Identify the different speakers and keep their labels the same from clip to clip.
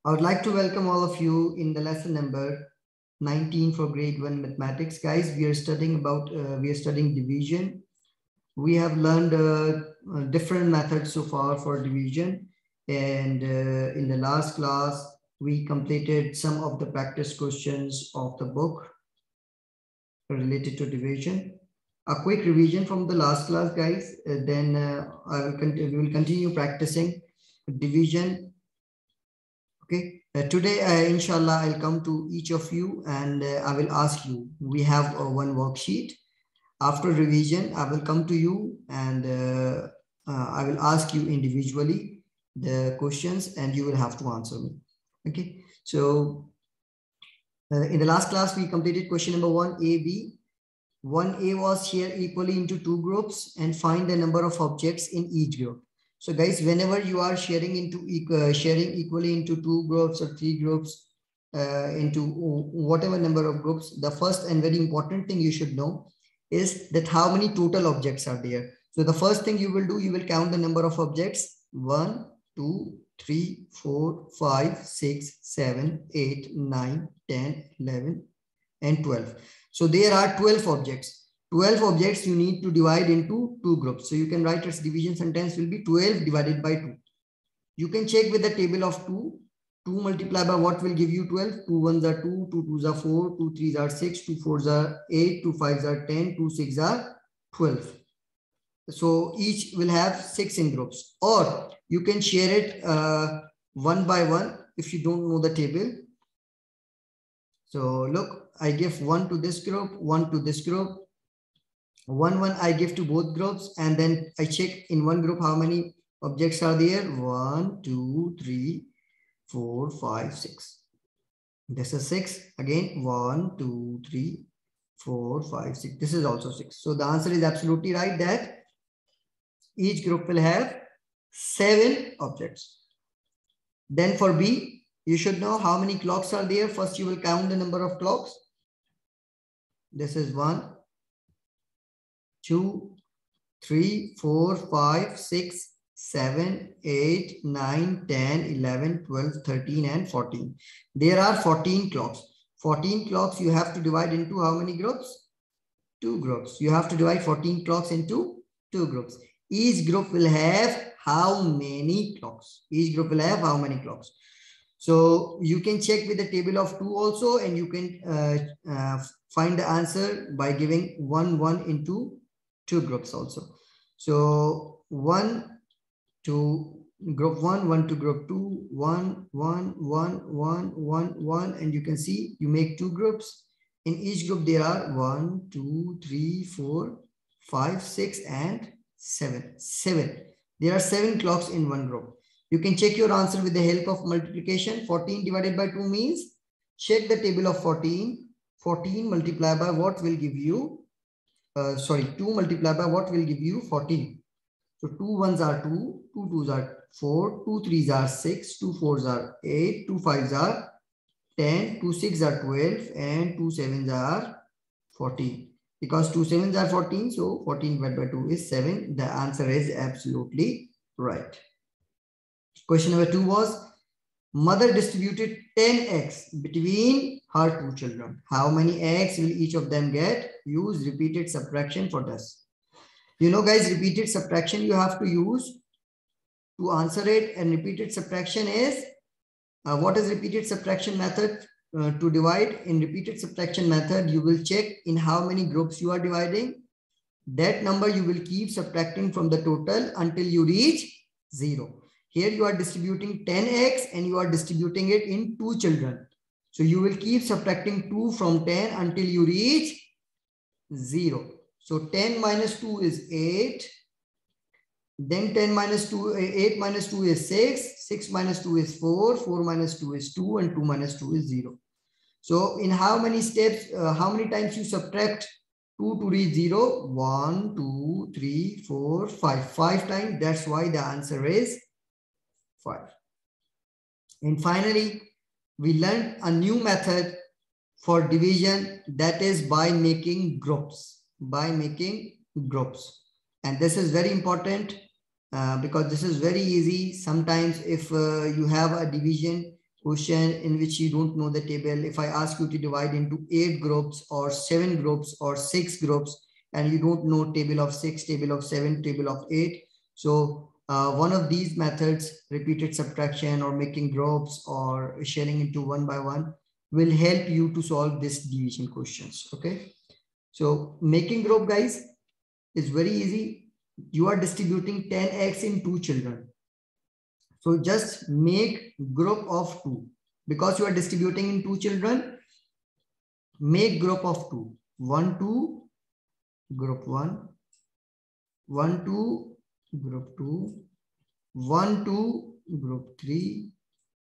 Speaker 1: I would like to welcome all of you in the lesson number 19 for grade 1 mathematics. Guys, we are studying division. We have learned different methods so far for division. And in the last class, we completed some of the practice questions of the book related to division. A quick revision from the last class, guys. Then we will continue practicing division. Okay, today, inshallah, I'll come to each of you and I will ask you. We have one worksheet. After revision, I will come to you and I will ask you individually the questions and you will have to answer me. Okay, so in the last class, we completed question number 1A, 1A was shared equally into two groups and find the number of objects in each group. So guys, whenever you are sharing equally into two groups or three groups, into whatever number of groups, the first and very important thing you should know is that how many total objects are there. So the first thing you will do, you will count the number of objects: 1, 2, 3, 4, 5, 6, 7, 8, 9, 10, 11, and 12. So there are 12 objects. 12 objects you need to divide into two groups. So you can write its division sentence will be 12 divided by 2. You can check with the table of 2. 2 multiplied by what will give you 12? 2 ones are 2, 2 twos are 4, 2 threes are 6, 2 fours are 8, 2 fives are 10, 2 six are 12. So each will have 6 in groups. Or you can share it one by one if you don't know the table. So look, I give 1 to this group, 1 to this group, 1 I give to both groups, and then I check in one group how many objects are there. 1, 2, 3, 4, 5, 6. This is 6. Again, 1, 2, 3, 4, 5, 6. This is also 6. So the answer is absolutely right that each group will have 7 objects. Then for B, you should know how many clocks are there. First, you will count the number of clocks. This is 1, 2, 3, 4, 5, 6, 7, 8, 9, 10, 11, 12, 13, and 14. There are 14 clocks. 14 clocks you have to divide into how many groups? 2 groups. You have to divide 14 clocks into 2 groups. Each group will have how many clocks? Each group will have how many clocks? So you can check with the table of 2 also, and you can find the answer by giving 1, 1 into 2 groups also. So 1 to group 1, 1 to group 2, 1, 1, 1, 1, 1, 1, and you can see you make 2 groups. In each group there are 1, 2, 3, 4, 5, 6, and 7. 7. There are 7 clocks in one group. You can check your answer with the help of multiplication. 14 divided by 2 means, check the table of 14. 14 multiplied by what will give you, 2 multiplied by what will give you 14. So 2 ones are 2, 2 twos are 4, 2 threes are 6, 2 fours are 8, 2 fives are 10, 2 sixes are 12, and 2 sevens are 14. Because 2 sevens are 14, so 14 divided by 2 is 7. The answer is absolutely right. Question number 2 was, mother distributed 10 eggs between her 2 children. How many eggs will each of them get? Use repeated subtraction for this. You know, guys, repeated subtraction you have to use to answer it. And repeated subtraction is, what is repeated subtraction method? To divide, in repeated subtraction method, you will check in how many groups you are dividing. That number you will keep subtracting from the total until you reach 0. Here you are distributing 10 eggs and you are distributing it in 2 children. So you will keep subtracting 2 from 10 until you reach 0. So 10 minus 2 is 8. Then 10 minus 2, 8 minus 2 is 6. 6 minus 2 is 4. 4 minus 2 is 2. And 2 minus 2 is 0. So in how many steps, how many times you subtract 2 to reach 0? 1, 2, 3, 4, 5. 5 times. That's why the answer is 5. And finally, we learned a new method for division, that is by making groups. By making groups. And this is very important because this is very easy. Sometimes if you have a division question in which you don't know the table. If I ask you to divide into 8 groups or 7 groups or 6 groups, and you don't know table of 6, table of 7, table of 8. So one of these methods, repeated subtraction or making groups or sharing into one by one, will help you to solve this division questions. Okay. So making group, guys, is very easy. You are distributing 10 eggs in 2 children. So just make group of 2. Because you are distributing in 2 children, make group of 2. 1, 2, group 1. 1, 2, group 2. 1, 2, group 3.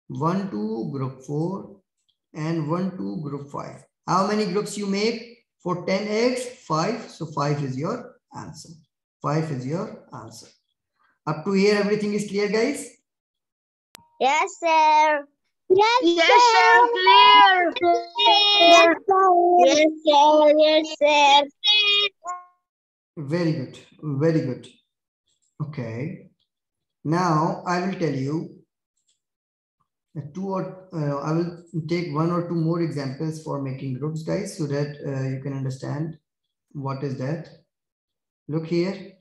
Speaker 1: 1, 2, group 4. And 1, 2, group 5. How many groups you make? For 10 eggs, 5. So 5 is your answer. 5 is your answer. Up to here, everything is clear, guys?
Speaker 2: Yes, sir.
Speaker 3: Yes, sir. Clear.
Speaker 2: Yes, sir. Yes, sir.
Speaker 1: Very good. Very good. Okay. Now I will tell you I will take 1 or 2 more examples for making groups, guys, so that you can understand what is that. Look here.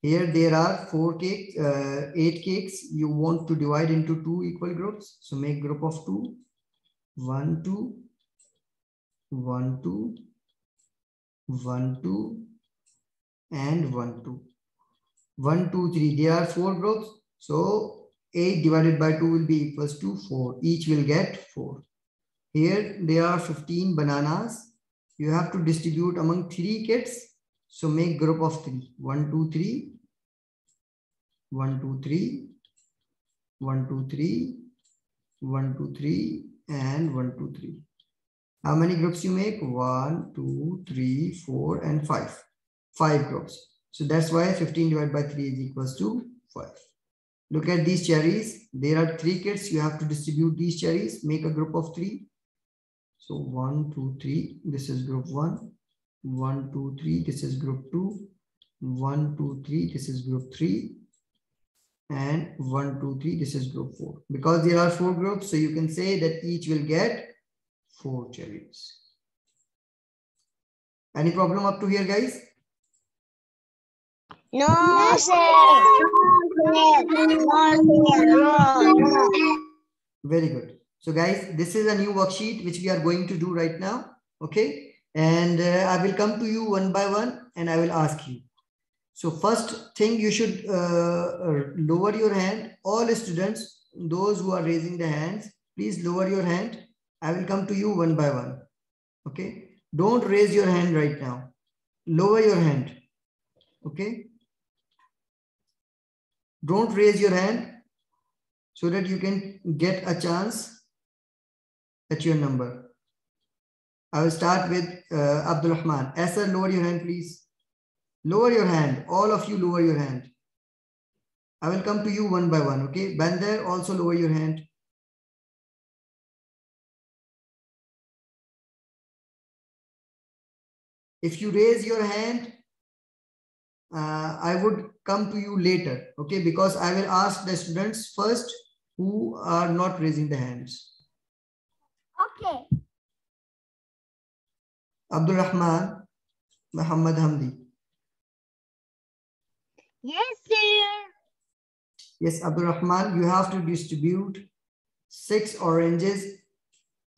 Speaker 1: Here there are 4 cakes, 8 cakes. You want to divide into 2 equal groups. So make group of 2. 1, 2, 1, 2, 1, 2, and 1, 2. 1, 2, 3. There are 4 groups. So 8 divided by 2 will be equals to 4. Each will get 4. Here there are 15 bananas. You have to distribute among 3 kids. So make group of 3. 1, 2, 3. 1, 2, 3. 1, 2, 3. 1, 2, 3. And 1, 2, 3. How many groups you make? 1, 2, 3, 4, and 5. 5 groups. So that's why 15 divided by 3 is equals to 5. Look at these cherries. There are 3 kids. You have to distribute these cherries. Make a group of 3. So 1, 2, 3. This is group 1. 1, 2, 3. This is group 2. 1, 2, 3. This is group 3. And 1, 2, 3. This is group 4. Because there are 4 groups, so you can say that each will get 4 cherries. Any problem up to here, guys?
Speaker 2: No, sir. No.
Speaker 1: Very good. So guys, this is a new worksheet which we are going to do right now. Okay. And I will come to you one by one and I will ask you. So first thing, you should lower your hand. All students, those who are raising the hands, please lower your hand. I will come to you one by one. Okay. Don't raise your hand right now. Lower your hand. Okay. Don't raise your hand so that you can get a chance at your number. I will start with Abdul Rahman. Asar, lower your hand, please. Lower your hand. All of you lower your hand. I will come to you one by one. Okay. Bandar, also lower your hand. If you raise your hand, I would come to you later. Okay. Because I will ask the students first who are not raising the hands.
Speaker 2: Okay.
Speaker 1: Abdul Rahman, Muhammad Hamdi.
Speaker 2: Yes, sir.
Speaker 1: Yes, Abdul Rahman, you have to distribute 6 oranges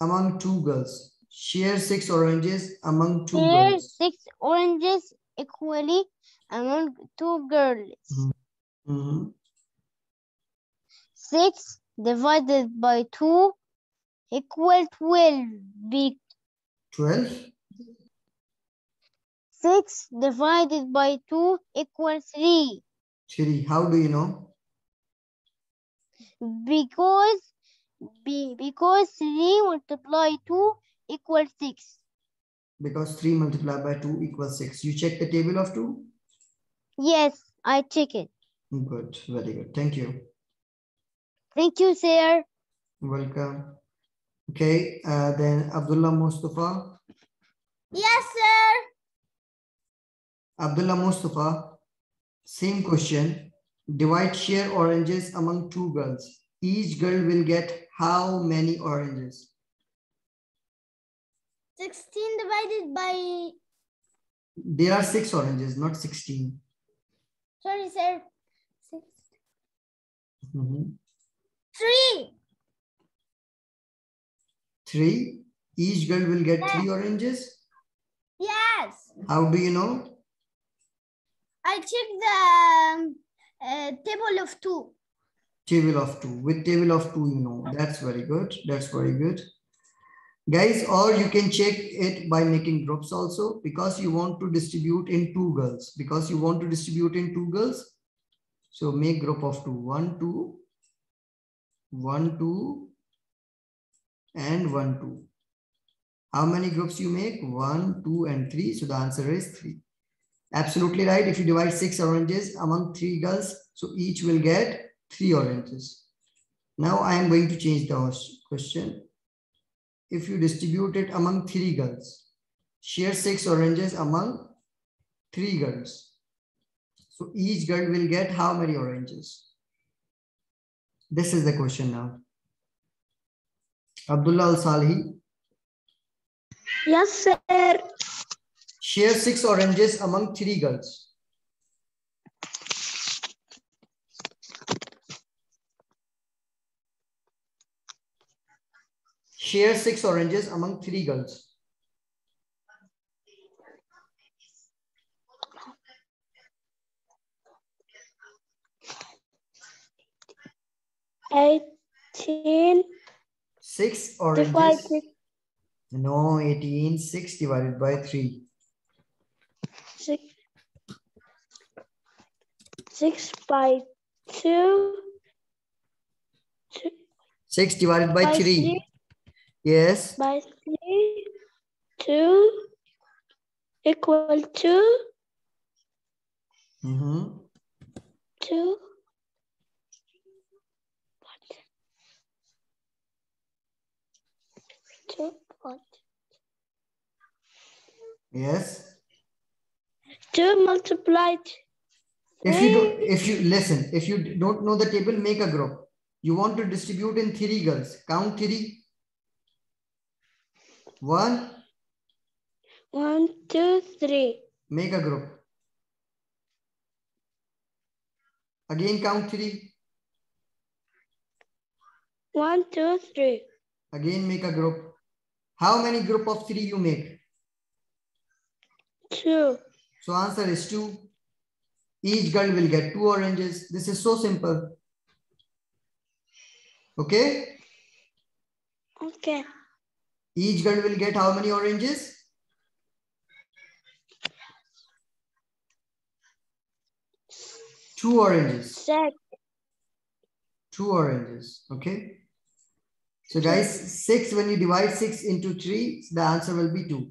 Speaker 1: among 2 girls. Share 6 oranges among 2 girls.
Speaker 2: 6 oranges equally among 2 girls. 6 divided by 2 equal 12.
Speaker 1: 12.
Speaker 2: 6 divided by 2 equals 3.
Speaker 1: 3. How do you know?
Speaker 2: Because 3 multiplied 2 equals 6.
Speaker 1: Because 3 multiplied by 2 equals 6. You check the table of 2?
Speaker 2: Yes, I check it.
Speaker 1: Good. Very good. Thank you.
Speaker 2: Thank you, sir.
Speaker 1: Welcome. Okay. Then Abdullah Mustafa.
Speaker 2: Yes, sir.
Speaker 1: Abdullah Mustafa. Same question. Divide share oranges among 2 girls. each girl will get how many oranges?
Speaker 2: 16 divided by...
Speaker 1: There are 6 oranges, not 16.
Speaker 2: Sorry, sir. 6.
Speaker 1: Mhm.
Speaker 2: 3.
Speaker 1: 3. Each girl will get 3 oranges.
Speaker 2: Yes.
Speaker 1: How do you know?
Speaker 2: I checked the table of 2.
Speaker 1: Table of 2. With table of 2, you know. That's very good. That's very good. Guys, or you can check it by making groups also, because you want to distribute in 2 girls. Because you want to distribute in 2 girls. So make group of 2. 1, 2, 1, 2, and 1, 2. How many groups you make? 1, 2, and 3. So the answer is 3. Absolutely right. If you divide 6 oranges among 3 girls, so each will get 3 oranges. Now I am going to change the question. If you distribute it among 3 girls, share 6 oranges among 3 girls. So each girl will get how many oranges? This is the question now. Abdullah Al-Salhi.
Speaker 3: Yes, sir.
Speaker 1: Share 6 oranges among 3 girls. Share 6 oranges among 3 girls.
Speaker 3: $18.
Speaker 1: 6 oranges. No, 18. 6 divided by 3.
Speaker 3: 6 by 2.
Speaker 1: 6 divided by 3.
Speaker 3: 3.
Speaker 1: Yes.
Speaker 3: By 3. 2 equal to 2.
Speaker 1: Yes.
Speaker 3: 2 multiplied.
Speaker 1: If you don't know the table, make a group. You want to distribute in 3 girls. Count 3. 1.
Speaker 3: 1, 2, 3.
Speaker 1: Make a group. Again count 3.
Speaker 3: 1, 2, 3.
Speaker 1: Again make a group. How many group of 3 you make?
Speaker 3: 2.
Speaker 1: So answer is 2. Each girl will get 2 oranges. This is so simple. Okay?
Speaker 3: Okay.
Speaker 1: Each girl will get how many oranges? 2 oranges.
Speaker 3: 6.
Speaker 1: 2 oranges. Okay? So guys, 6, when you divide 6 into 3, the answer will be 2.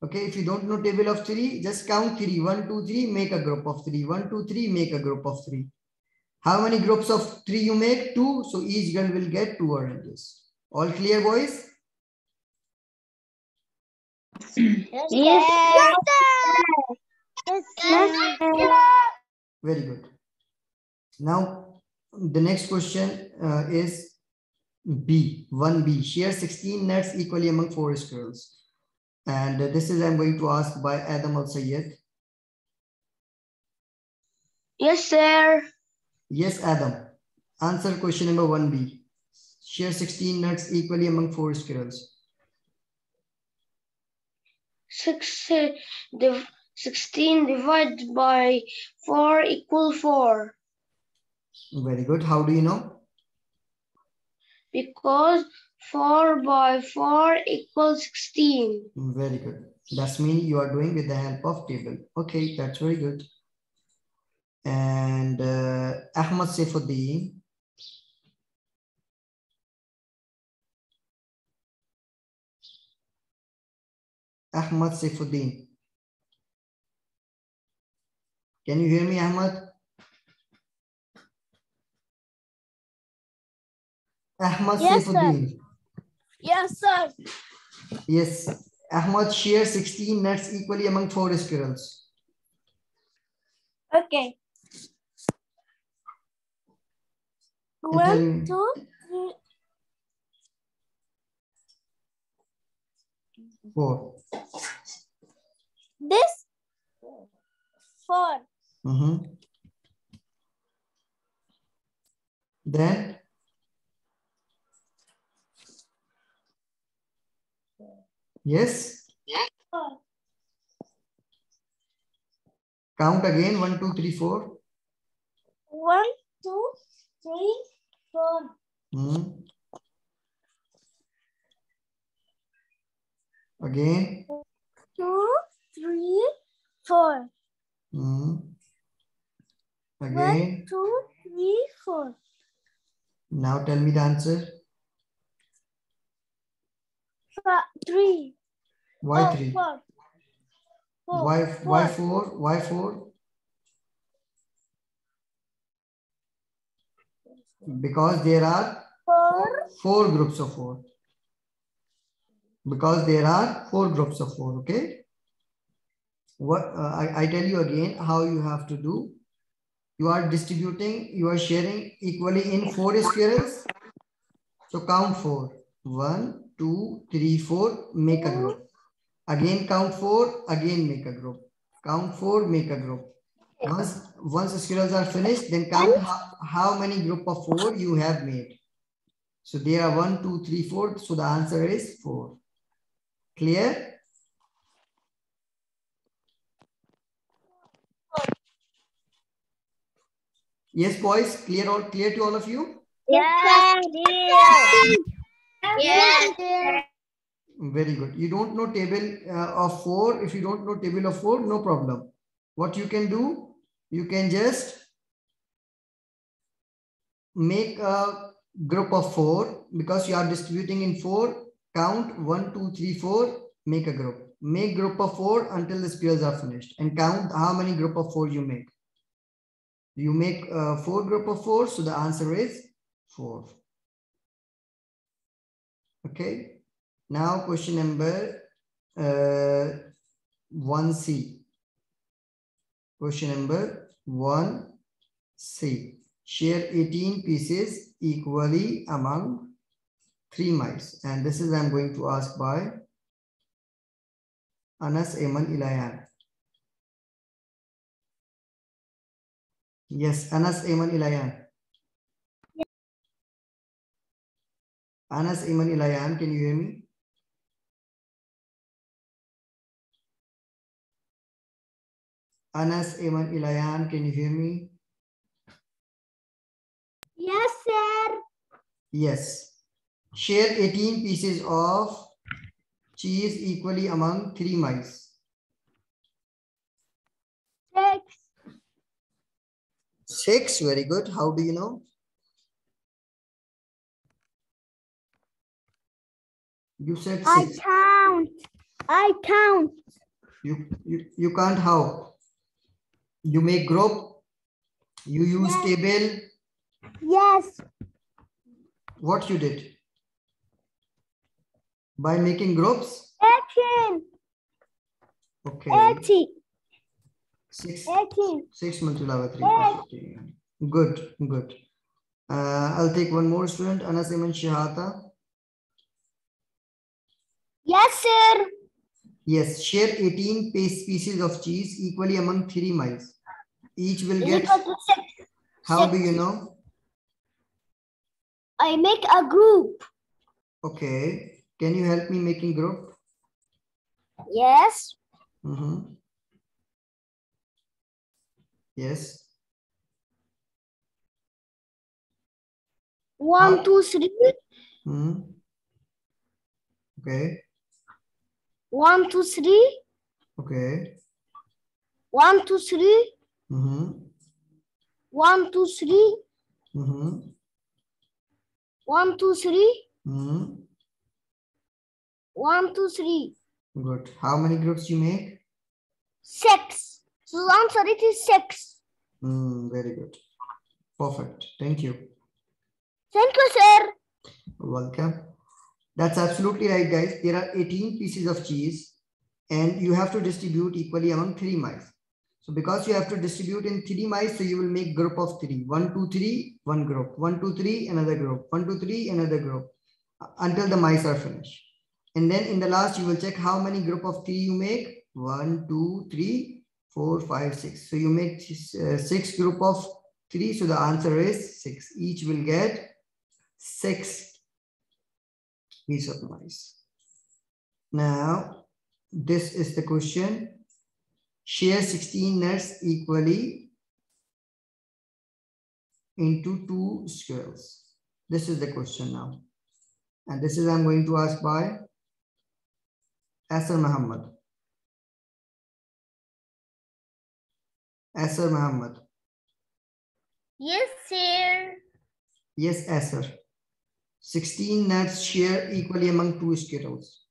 Speaker 1: Okay, if you don't know table of 3, just count 3. 1, 2, 3, make a group of 3. 1, 2, 3, make a group of 3. How many groups of 3 you make? 2. So each girl will get 2 oranges. All clear, boys?
Speaker 2: Yes,
Speaker 3: Yes,
Speaker 1: Very good. Now, the next question is B, 1B. Share 16 nuts equally among 4 squirrels. And this is I'm going to ask by Adam Al-Sayyed.
Speaker 3: Yes, sir.
Speaker 1: Yes, Adam. Answer question number 1B. Share 16 nuts equally among 4 squirrels.
Speaker 3: 16 divided by 4 equal 4.
Speaker 1: Very good. How do you know?
Speaker 3: Because 4 by 4 equals 16.
Speaker 1: Very good. That's mean you are doing with the help of table. Okay, that's very good. And Ahmad Saifuddin. Ahmad Saifuddin. Can you hear me, Ahmad? Ahmad
Speaker 2: Yes,
Speaker 1: Saifuddin.
Speaker 2: sir. Yes, sir.
Speaker 1: Yes. Ahmad, share 16 nuts equally among 4 squirrels.
Speaker 2: Okay.
Speaker 1: And tell me.
Speaker 3: 1, 2, 3.
Speaker 1: 4.
Speaker 3: This 4.
Speaker 1: Then yes.
Speaker 3: 4.
Speaker 1: Count again. 1, 2, 3, 4.
Speaker 3: 1, 2, 3, 4.
Speaker 1: Again.
Speaker 3: 2, 3, 4.
Speaker 1: Again.
Speaker 3: 1, 2, 3, 4.
Speaker 1: Now tell me the answer.
Speaker 3: 3.
Speaker 1: Why 3?
Speaker 3: 4.
Speaker 1: Why 4? Why 4? Because there are 4 groups of 4. Because there are 4 groups of 4. Okay. What I tell you again how you have to do. You are distributing, you are sharing equally in 4 squirrels. So count 4. 1, 2, 3, 4. Make a group. Again count 4. Again make a group. Count 4. Make a group. Once the squirrels are finished, then count how many group of 4 you have made. So there are 1, 2, 3, 4. So the answer is 4. Clear? Yes, boys. Clear to all of you?
Speaker 2: Yes, dear.
Speaker 3: Yes.
Speaker 1: Very good. You don't know table of 4. If you don't know table of 4, no problem. What you can do, you can just make a group of 4 because you are distributing in 4. Count 1, 2, 3, 4. Make a group. Make group of 4 until the squares are finished and count how many group of 4 you make. You make 4 group of 4. So the answer is 4. Okay. Now question number 1C. Question number 1C. Share 18 pieces equally among 3 mice. And this is I'm going to ask by Anas Ayman Ilayan. Yes, Anas Ayman Ilayan. Anas Ayman Ilayan, can you hear me? Anas Ayman Ilayan, can you hear me?
Speaker 3: Yes, sir.
Speaker 1: Yes. Share 18 pieces of cheese equally among 3 mice.
Speaker 3: 6.
Speaker 1: 6, very good. How do you know? You said 6.
Speaker 3: I count.
Speaker 1: You can't how? You make group. You use table.
Speaker 3: Yes.
Speaker 1: What you did? By making groups?
Speaker 3: 18.
Speaker 1: Okay.
Speaker 3: 80.
Speaker 1: 6.
Speaker 3: 18.
Speaker 1: 6 multiplied by 3 plus 15. Good, good. I'll take one more student. Anas Ayman Shahata.
Speaker 3: Yes, sir.
Speaker 1: Yes, share 18 pieces of cheese equally among 3 mice. Each will get.
Speaker 3: Equal to 6.
Speaker 1: How do you know?
Speaker 3: I make a group.
Speaker 1: Okay. Can you help me making group?
Speaker 3: Yes.
Speaker 1: Yes.
Speaker 3: 1, 2, 3.
Speaker 1: Okay.
Speaker 3: 1, 2, 3.
Speaker 1: Okay.
Speaker 3: 1, 2, 3. 1, 2, 3. 1, 2, 3. 1, 2, 3.
Speaker 1: Good. How many groups you make?
Speaker 3: 6. So the answer it is 6.
Speaker 1: Very good. Perfect. Thank you.
Speaker 3: Thank you, sir.
Speaker 1: Welcome. That's absolutely right, guys. There are 18 pieces of cheese and you have to distribute equally among 3 mice. So because you have to distribute in 3 mice, so you will make group of 3. 1, 2, 3, one group. 1, 2, 3, another group. 1, 2, 3, another group. Until the mice are finished. And then in the last, you will check how many group of 3 you make. 1, 2, 3, 4, 5, 6. So you make 6 group of 3. So the answer is 6. Each will get 6 piece of mice. Now, this is the question. Share 16 nuts equally into 2 squirrels. This is the question now. And this is I'm going to ask by Asar Muhammad. Asar Muhammad.
Speaker 3: Yes, sir.
Speaker 1: Yes, Asar. 16 nuts share equally among 2 squirrels.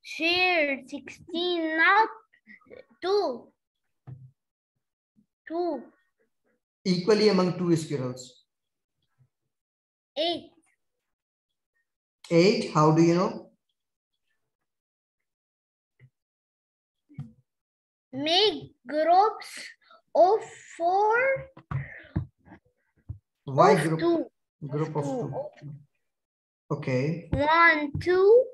Speaker 3: Share 16, not 2. 2.
Speaker 1: Equally among 2 squirrels.
Speaker 3: 8.
Speaker 1: 8, how do you know?
Speaker 3: Make groups of 4.
Speaker 1: Why
Speaker 3: of
Speaker 1: group?
Speaker 3: 2.
Speaker 1: Group of 2. Okay.
Speaker 3: 1, 2.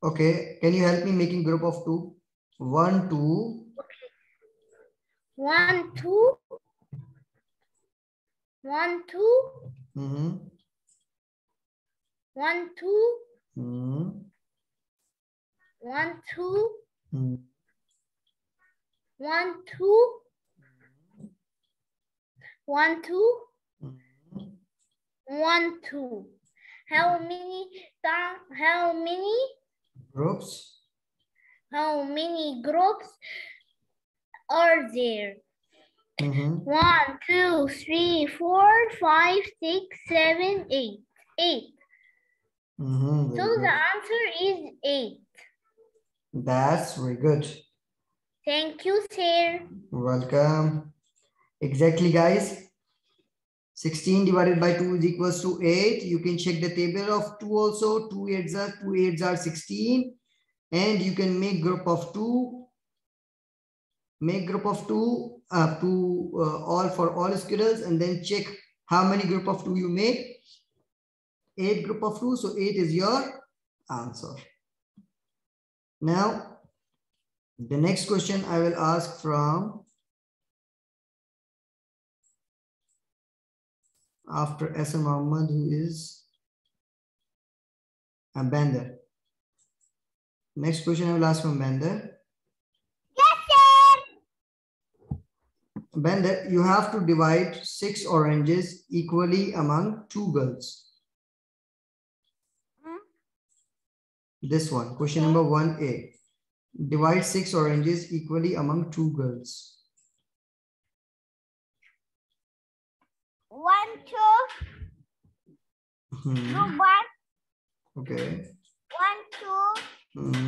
Speaker 1: Okay. Can you help me making group of 2? 1, 2.
Speaker 3: 1, 2. 1, 2. 1, 2. 1, 2. 1, 2. 1, 2. 1, 2. How many
Speaker 1: Groups?
Speaker 3: How many groups are there? 1, 2, 3, 4, 5, 6, 7, 8. 8. So the answer is 8.
Speaker 1: That's very good.
Speaker 3: Thank you, sir.
Speaker 1: Welcome. Exactly, guys. 16 divided by 2 is equals to 8. You can check the table of 2 also. 2 8s are 16. And you can make group of 2. Make group of 2 all for all squirrels, and then check how many group of 2 you make. 8 group of 2. So 8 is your answer. Now, the next question I will ask from after Asar Muhammad, who is Bander. Next question I will ask from Bander.
Speaker 3: Yes, sir.
Speaker 1: Bander, you have to divide 6 oranges equally among 2 girls. This one, question number 1A. Divide 6 oranges equally among 2 girls.
Speaker 3: 1, 2. No, 1.
Speaker 1: Okay.
Speaker 3: 1,
Speaker 1: 2.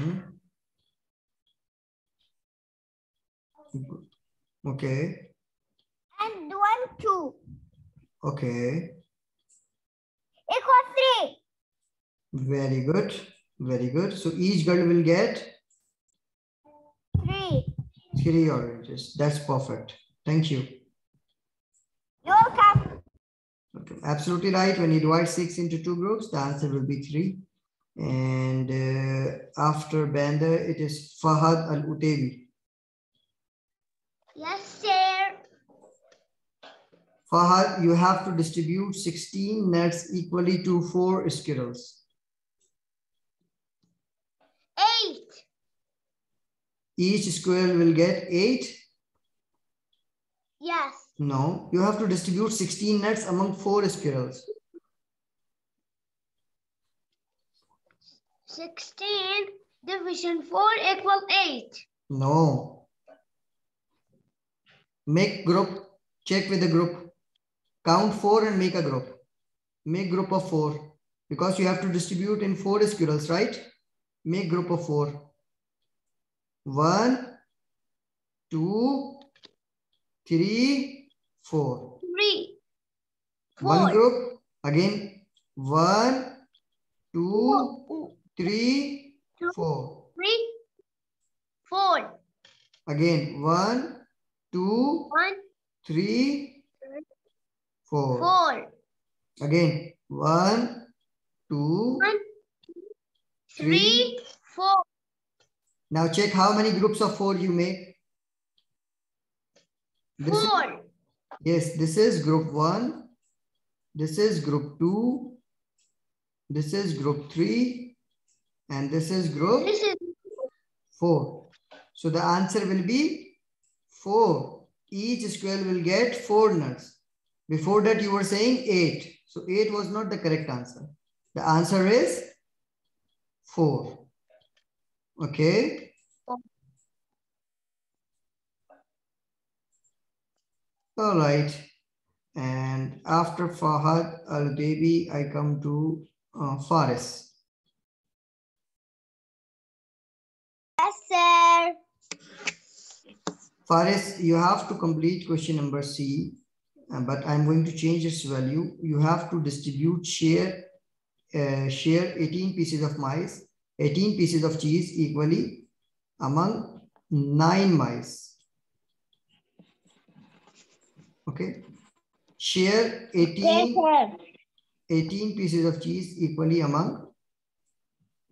Speaker 1: Okay.
Speaker 3: And 1, 2.
Speaker 1: Okay.
Speaker 3: Equals 3.
Speaker 1: Very good. Very good. So each girl will get
Speaker 3: 3.
Speaker 1: 3 oranges. That's perfect. Thank you.
Speaker 3: You're welcome.
Speaker 1: Okay. Absolutely right. When you divide 6 into 2 groups, the answer will be 3. And after Bander, it is Fahad Al-Utevi.
Speaker 3: Yes, sir.
Speaker 1: Fahad, you have to distribute 16 nuts equally to 4 squirrels.
Speaker 3: 8.
Speaker 1: Each squirrel will get 8.
Speaker 3: Yes.
Speaker 1: No, you have to distribute 16 nuts among 4 squirrels.
Speaker 3: 16 division 4 equals 8.
Speaker 1: No. Make group. Check with the group. Count 4 and make a group. Make group of 4. Because you have to distribute in 4 squirrels, right? Make group of 4. 1, 2, 3, 4.
Speaker 3: 3. 4.
Speaker 1: One group. Again. 1, 2, 3, 4.
Speaker 3: 3, 4.
Speaker 1: Again, 1, 2,
Speaker 3: 1,
Speaker 1: 3, 4.
Speaker 3: 4.
Speaker 1: Again, 1, 2,
Speaker 3: 1, 3, 4.
Speaker 1: Now check how many groups of 4 you make. This is,
Speaker 3: 4.
Speaker 1: yes, this is group 1. This is group 2. This is group 3. And this is group
Speaker 3: This is
Speaker 1: 4. So the answer will be 4. Each square will get 4 nuts. Before that you were saying 8. So 8 was not the correct answer. The answer is 4. Okay. All right. And after Fahad Al-Baby, I come to Faris.
Speaker 2: Yes, sir.
Speaker 1: Faris, you have to complete question number C, but I'm going to change its value. You have to distribute, share 18 pieces of mice, 18 pieces of cheese equally among 9 mice. Okay. Share 18 pieces of cheese equally among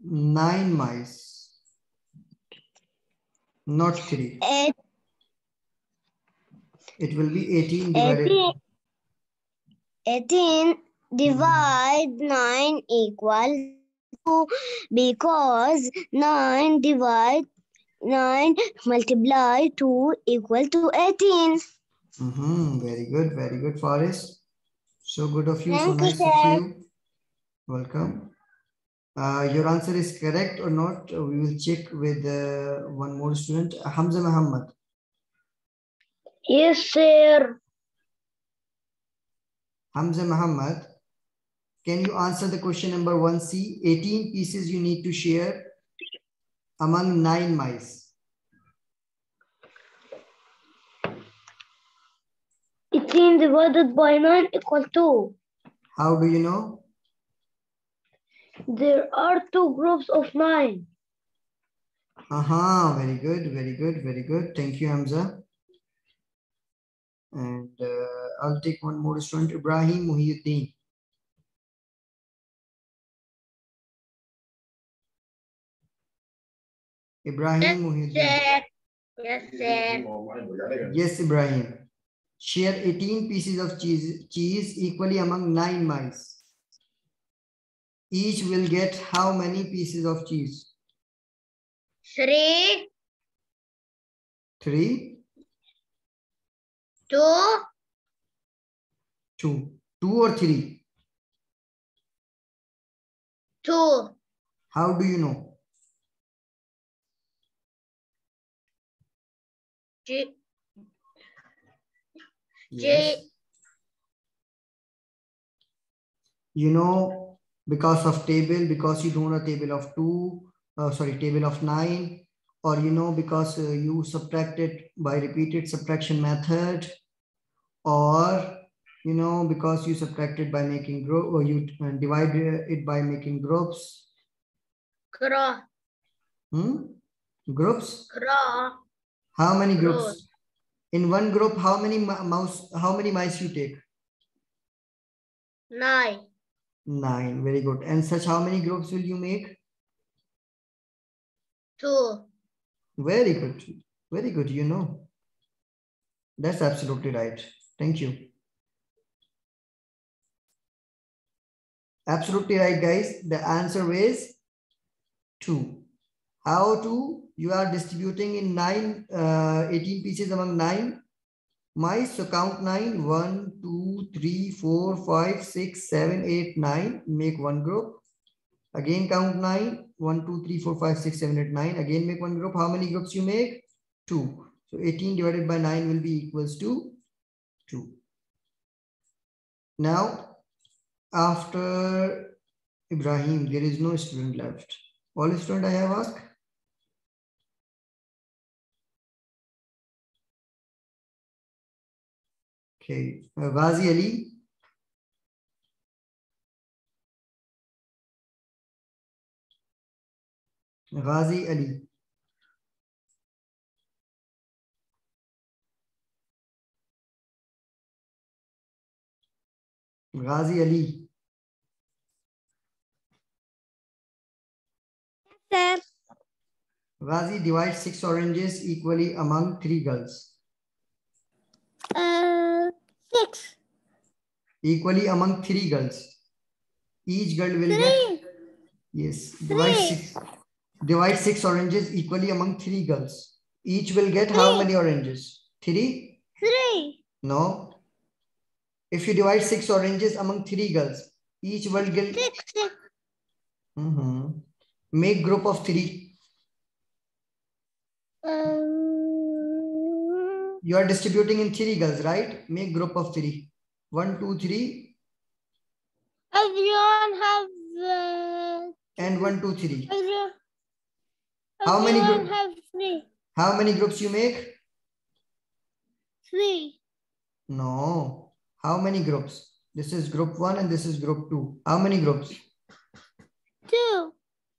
Speaker 1: 9 mice. Not 3. It will be 18 divided.
Speaker 2: 18 divide 9 equal 2 because 9 divide 9 multiply 2 equal to 18.
Speaker 1: Very good, Faris. So good of you, so
Speaker 2: Thank you,
Speaker 1: nice of
Speaker 2: sir.
Speaker 1: you. Welcome. Your answer is correct or not? We will check with one more student, Hamza Muhammad.
Speaker 3: Yes, sir.
Speaker 1: Hamza Muhammad, can you answer the question number 1C? 18 pieces you need to share among 9 mice.
Speaker 3: 18 divided by 9 equal 2.
Speaker 1: How do you know?
Speaker 3: There are 2 groups of 9.
Speaker 1: Very good, very good, very good. Thank you, Hamza. And I'll take one more student, Ibrahim Muhyiddin. Ibrahim Muhyiddin.
Speaker 3: Yes, sir.
Speaker 1: Yes, Ibrahim. Share 18 pieces of cheese equally among 9 mice. Each will get how many pieces of cheese?
Speaker 3: 3,
Speaker 1: 3,
Speaker 3: 2,
Speaker 1: 2. 2 or 3?
Speaker 3: 2.
Speaker 1: How do you know? Yes. You know, because of table, because you know a table of 2, table of 9, or you know because you subtracted by repeated subtraction method, or you know because you subtracted by making group, or you divide it by making groups. Groups? How many groups? In one group, how many mice you take?
Speaker 3: 9.
Speaker 1: 9. Very good. And such how many groups will you make?
Speaker 3: 2.
Speaker 1: Very good. Very good. You know. That's absolutely right. Thank you. Absolutely right, guys. The answer is 2. How to? You are distributing in 18 pieces among 9 mice. So count 9. 1, 2, 3, 4, 5, 6, 7, 8, 9. Make one group. Again count 9. 1, 2, 3, 4, 5, 6, 7, 8, 9. Again make one group. How many groups you make? 2. So 18 divided by 9 will be equals to 2. Now, after Ibrahim, there is no student left. All student I have asked? Okay. Ghazi Ali. Ghazi Ali. Ghazi Ali.
Speaker 2: Sir.
Speaker 1: Ghazi, divide 6 oranges equally among 3 girls.
Speaker 2: 6.
Speaker 1: Equally among 3 girls. Each girl will
Speaker 2: 3.
Speaker 1: get. Yes.
Speaker 2: Three.
Speaker 1: Divide 6 oranges equally among 3 girls. Each will get how many oranges? 3?
Speaker 2: 3.
Speaker 1: No. If you divide 6 oranges among 3 girls, each will get.
Speaker 2: 6.
Speaker 1: Make group of 3. You are distributing in 3 girls, right? Make group of 3. 1, 2, 3.
Speaker 2: Everyone have.
Speaker 1: And 1, 2, 3.
Speaker 2: How many groups? Have 3.
Speaker 1: How many groups you make?
Speaker 2: 3.
Speaker 1: No. How many groups? This is group 1 and this is group 2. How many groups?
Speaker 2: 2.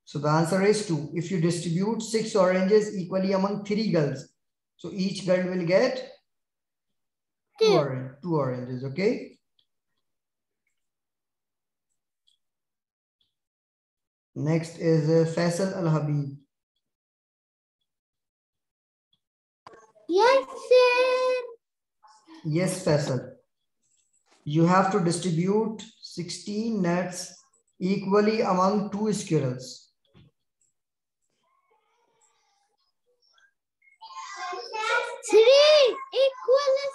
Speaker 1: So the answer is 2. If you distribute 6 oranges equally among 3 girls, so each girl will get 2 oranges, okay? Next is Faisal Al-Habib.
Speaker 3: Yes, sir.
Speaker 1: Yes, Faisal. You have to distribute 16 nuts equally among 2 squirrels.
Speaker 3: 3 equals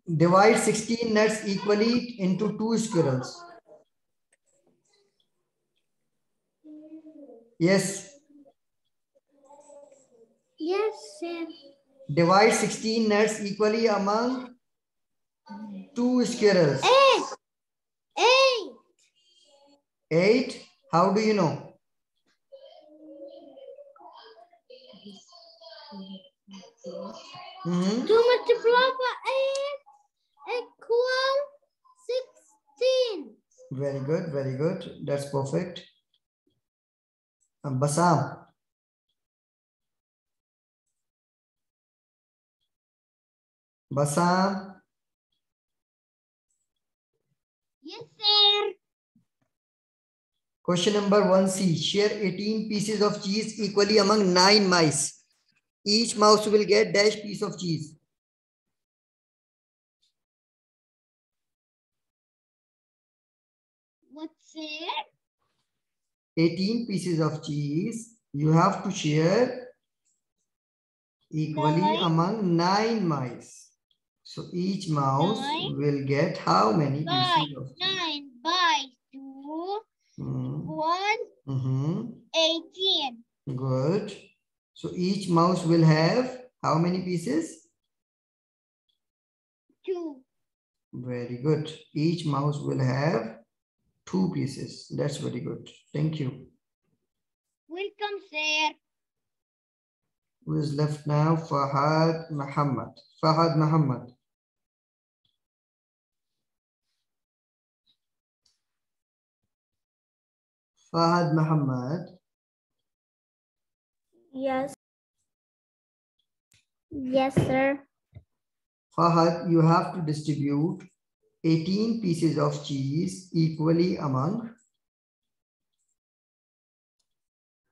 Speaker 3: 3.
Speaker 1: Divide 16 nuts equally into 2 squirrels. Yes.
Speaker 3: Yes, sir.
Speaker 1: Divide 16 nuts equally among 2 squirrels.
Speaker 3: 8.
Speaker 1: 8? How do you know?
Speaker 3: To multiply by 8 equal 16.
Speaker 1: Very good, very good. That's perfect. Basam. Basam.
Speaker 3: Yes, sir.
Speaker 1: Question number 1C. Share 18 pieces of cheese equally among 9 mice. Each mouse will get dash piece of cheese.
Speaker 3: What's it?
Speaker 1: 18 pieces of cheese you have to share equally among 9 mice. So each mouse will get how many pieces of cheese?
Speaker 3: 9 by 2. 1. 18.
Speaker 1: Good. So each mouse will have how many pieces?
Speaker 3: 2.
Speaker 1: Very good. Each mouse will have 2 pieces. That's very good. Thank you.
Speaker 3: Welcome, sir.
Speaker 1: Who is left now? Fahad Muhammad. Fahad Muhammad. Fahad Muhammad.
Speaker 2: Yes. Yes, sir.
Speaker 1: Fahad, you have to distribute 18 pieces of cheese equally among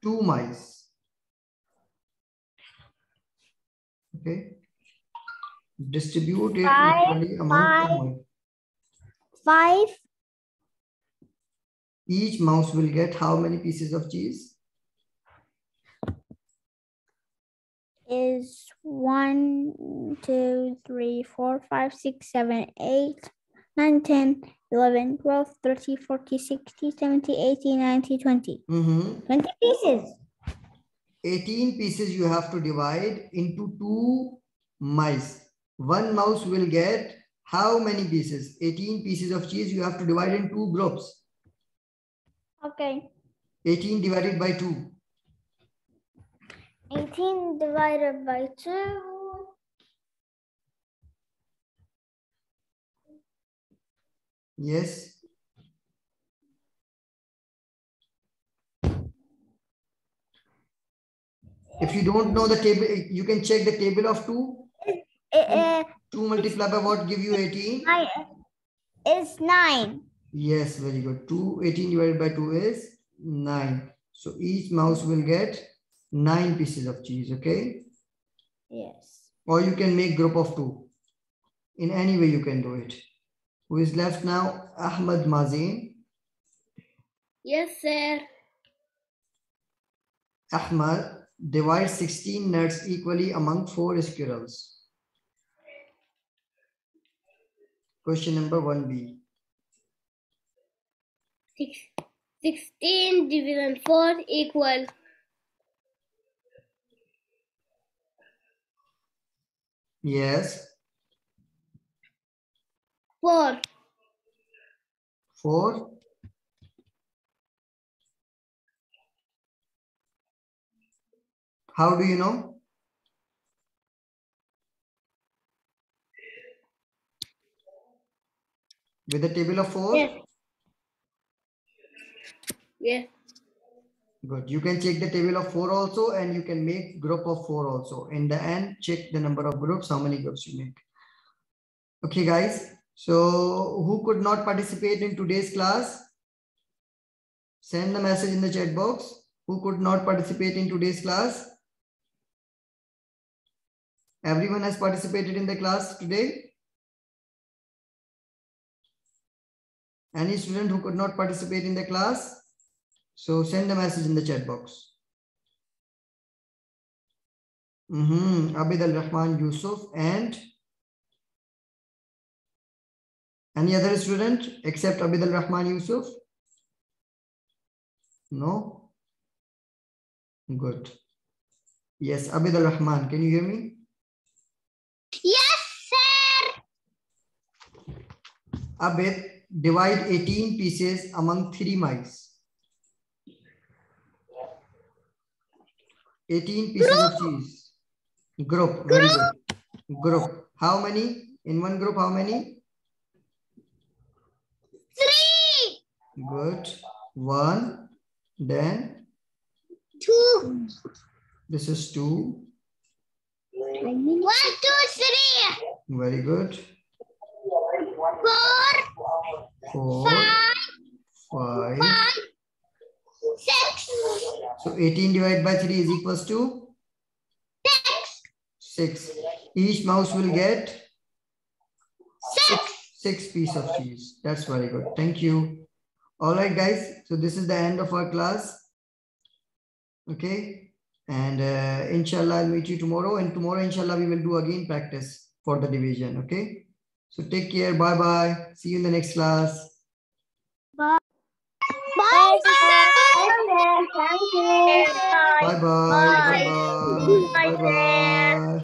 Speaker 1: 2 mice. Okay. Distribute it equally among 2 mice.
Speaker 2: 5.
Speaker 1: Each mouse will get how many pieces of cheese?
Speaker 2: Is 1, 2, 3, 4, 5, 6, 7, 8, 9, 10, 11, 12, 13, 14, 16, 17, 18, 19, 20. 20 pieces.
Speaker 1: 18 pieces you have to divide into 2 mice. 1 mouse will get how many pieces? 18 pieces of cheese you have to divide in 2 groups.
Speaker 2: Okay.
Speaker 1: 18 divided by 2.
Speaker 2: 18 divided by 2.
Speaker 1: Yes. If you don't know the table, you can check the table of 2. 2 multiplied by what give you 18?
Speaker 2: is 9.
Speaker 1: Yes, very good. 18 divided by 2 is 9. So each mouse will get 9 pieces of cheese, okay?
Speaker 2: Yes.
Speaker 1: Or you can make group of 2. In any way you can do it. Who is left now? Ahmad Mazin.
Speaker 3: Yes, sir.
Speaker 1: Ahmad, divide 16 nuts equally among 4 squirrels. Question number 1B.
Speaker 3: 16 divided 4 equal.
Speaker 1: Yes.
Speaker 3: 4.
Speaker 1: 4. How do you know? With the table of 4?
Speaker 3: Yes. Yes.
Speaker 1: Good. You can check the table of 4 also, and you can make group of 4 also. In the end, check the number of groups, how many groups you make. Okay, guys. So who could not participate in today's class? Send the message in the chat box. Who could not participate in today's class? Everyone has participated in the class today? Any student who could not participate in the class? So send a message in the chat box. Abid Al-Rahman Yusuf and any other student except Abid Al-Rahman Yusuf? No? Good. Yes, Abid Al-Rahman, can you hear me?
Speaker 3: Yes, sir.
Speaker 1: Abid, divide 18 pieces among 3 mice. 18 pieces of cheese. Group, very good. Group. How many? In one group, how many?
Speaker 3: 3.
Speaker 1: Good. 1. Then
Speaker 3: 2.
Speaker 1: this is 2.
Speaker 3: 1, 2, 3.
Speaker 1: Very good.
Speaker 3: 4.
Speaker 1: 4.
Speaker 3: 5.
Speaker 1: 5.
Speaker 3: 6.
Speaker 1: So 18 divided by 3 is equals to
Speaker 3: 6.
Speaker 1: 6. Each mouse will get
Speaker 3: 6.
Speaker 1: 6 pieces of cheese. That's very good. Thank you. All right, guys. So this is the end of our class. Okay. And inshallah, I'll meet you tomorrow. And tomorrow, inshallah, we will do again practice for the division. Okay. So take care. Bye-bye. See you in the next class.
Speaker 2: Bye.
Speaker 3: Bye. Thank you.
Speaker 1: Bye-bye. Bye-bye. Bye-bye.